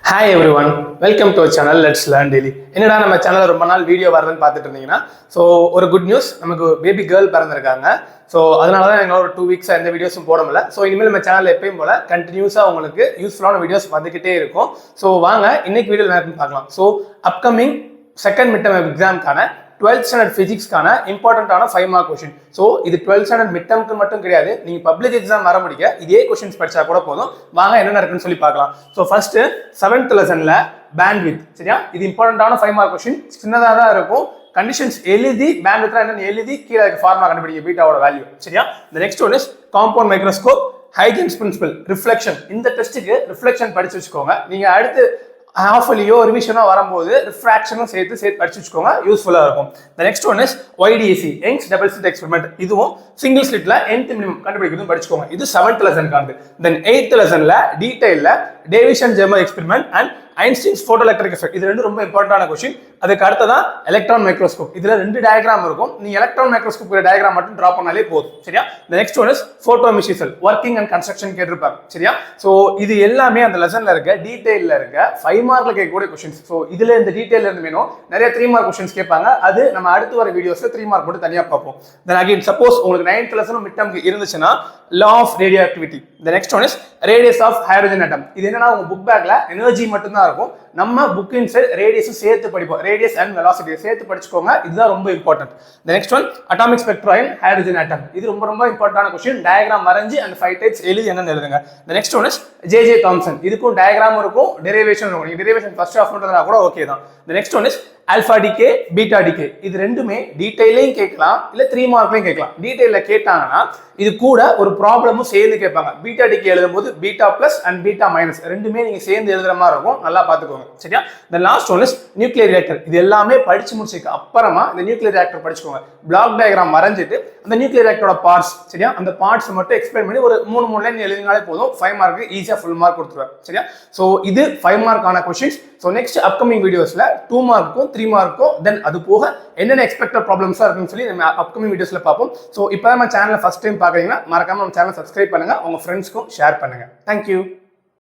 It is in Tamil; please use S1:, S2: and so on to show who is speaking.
S1: Hi every one, welcome to channel let's learn daily. என்னடா நம்ம சேனலில் ரொம்ப நாள் வீடியோ வரலன்னு பார்த்துட்டு இருந்தீங்கன்னா, ஸோ ஒரு குட் நியூஸ், நமக்கு பேபி கேர்ள் பிறந்திருக்காங்க. ஸோ அதனால தான் எங்களால் ஒரு 2 வீக்ஸாக எந்த வீடியோஸும் போட முடியல. ஸோ இனிமேல் நம்ம சேனலில் எப்பயும் போல கண்டினியூஸாக உங்களுக்கு யூஸ்ஃபுல்லான வீடியோஸ் வந்துக்கிட்டே இருக்கும். ஸோ வாங்க இன்னைக்கு வீடியோ நேரத்தில் பார்க்கலாம். So upcoming second mid term எக்ஸாம்க்கான 12th ஸ்டாண்டர்ட் ஃபிசிக்ஸ்க்கான இம்பார்ட்டன்டான 5 மார்க் கொஸ்டின். ஸோ இது 12th ஸ்டாண்டர்ட் மிட் டர்ம்க்கு மட்டும் கிடையாது, நீங்கள் பப்ளிக் எக்ஸாம் வர முடிக்க இதே கொஸ்டின்ஸ் படிச்சா கூட போதும். வாங்க என்ன இருக்குன்னு சொல்லி பார்க்கலாம். ஸோ ஃபர்ஸ்ட் 7th லெசன்ல பேண்ட்வித், சரியா? இது இம்பார்ட்டன்டான 5 மார்க் கொஸ்டின். சின்னதாக தான் இருக்கும். கண்டிஷன்ஸ் எழுதி பேண்ட்வித்னா என்னன்னு எழுதி கீழே ஃபார்முலா கண்டுபிடிக்க பீட்டாவோட வேல்யூ, சரியா? இந்த next one is compound microscope, Huygens principle, reflection. இந்த டெஸ்ட்டுக்கு ரிஃப்ளெக்ஷன் படிச்சு வச்சுக்கோங்க. நீங்கள் அடுத்து ஹாஃப்லியோ ரிவிஷனோ வரும்போது ரிஃப்ராக்ஷனும் சேர்த்து படிச்சு வச்சுக்கோங்க, யூஸ்ஃபுல்லாக இருக்கும். The next one is YDAC, Young's double slit experiment. இதுவும் சிங்கிள் ஸ்லிட்ல nth மினிமம் கண்டுபிடிக்கிறதும் படிச்சுக்கோங்க. இது 7th லெசனுக்கானது. தென் 8th லெசன்ல டீடைல்ல Davisson Germer experiment and Einstein's photo electric effect. இது ரெண்டு ரொம்ப இம்பார்ட்டன்டான கொஸ்டின். அதுக்கு அடுத்ததான் எலக்ட்ரான் மைக்ரோஸ்கோப். இதுல 2 டயக்ராம் இருக்கும். நீ எலக்ட்ரான் மைக்ரோஸ்கோப் டயக்ராம் மட்டும் டிரா பண்ணாலே போதும், சரியா? The next one is photometric working and construction கேட்டிருப்பாங்க, சரியா? சோ இது எல்லாமே அந்த லெசன்ல இருக்க டீடைல்ல இருக்க 5 மார்க்ல கேட்கக்கூடிய கொஸ்டின்ஸ். சோ இதுல இந்த டீடைல்ல இருந்து வேணும் நிறைய 3 மார்க் கொஸ்டின்ஸ் கேட்பாங்க. அது நம்ம அடுத்து வர வீடியோஸ்ல 3 மார்க் மட்டும் தனியா பார்ப்போம். Then again சப்போஸ் உங்களுக்கு 9th லெசனும் மிட் டர்ம்க்கு இருந்துச்சுன்னா law of radioactivity. The next one is radius of hydrogen atom. இது என்னன்னா உங்க புக் பேக்ல எனர்ஜி மட்டும் தான் இருக்கும். நம்ம புக் இன்சைட் ரேடியஸும் சேர்த்து படிப்போம். ரேடியஸ் அண்ட் வெலாசிட்டி சேர்த்து படிச்சுக்கோங்க. இதுதான் ரொம்ப important. The next one atomic spectra in hydrogen atom. இது ரொம்ப இம்பார்ட்டன்டான கொஸ்டின். டயகிராம் வரைஞ்சி அந்த 5 டைப்ஸ் எழுதி என்னன்னு எழுதுங்க. The next one is JJ Thomson. இதுக்கும் டயகிராம் இருக்கும், டெரிவேஷன் இருக்கும். நீங்க டெரிவேஷன் ஃபர்ஸ்ட் ஆஃப் பண்றதா கூட ஓகே தான். The next one is alpha decay, beta decay. இது ரெண்டுமே டீடைலையும் கேட்கலாம், இல்ல 3 மார்க்லையும் கேட்கலாம். டீடைல்ல கேட்டாங்கன்னா இது கூட ஒரு ப்ராப்ளமும் சேர்ந்து கேட்பாங்க. பீட்டா டிகே எழுதும்போது beta plus and beta minus ரெண்டுமே நீங்க சேர்ந்து எழுதுற மாதிரி இருக்கும். நல்லா பாத்துக்கோங்க, சரியா? The last one is nuclear reactor. இது எல்லாமே படிச்சு முடிச்சதுக்கு அப்புறமா இந்த நியூக்ளியர் ரியாக்டர் படிச்சுக்கோங்க. பிளாக் டயகிராம் வரைஞ்சிட்டு அந்த நியூக்ளியர் ரியாக்டரோட பார்ட்ஸ், சரியா? அந்த பார்ட்ஸ் மட்டும் எக்ஸ்பிளைன் பண்ணி ஒரு 3 லைன் எழுதினாலே போதும். 5 மார்க் ஈஸியா ஃபுல் மார்க் கொடுத்துருவேன், சரியா? சோ இது 5 மார்க்கான கொஸ்டின்ஸ். ஸோ நெக்ஸ்ட் அப்கமிங் வீடியோஸ்ல 2 மார்க்கும் 3 மார்க்கும் தென் அது போக என்னென்ன எக்ஸ்பெக்டட் ப்ராப்ளம்ஸா இருக்குன்னு சொல்லி நம்ம அப்கமிங் வீடியோஸ்ல பார்ப்போம். ஸோ இப்போ நம்ம சேனலை ஃபர்ஸ்ட் டைம் பார்க்குறீங்கன்னா மறக்காம நம்ம சேனல் சப்ஸ்கிரைப் பண்ணுங்க, உங்க ஃப்ரெண்ட்ஸ்க்கும் ஷேர் பண்ணுங்க. தேங்க்யூ.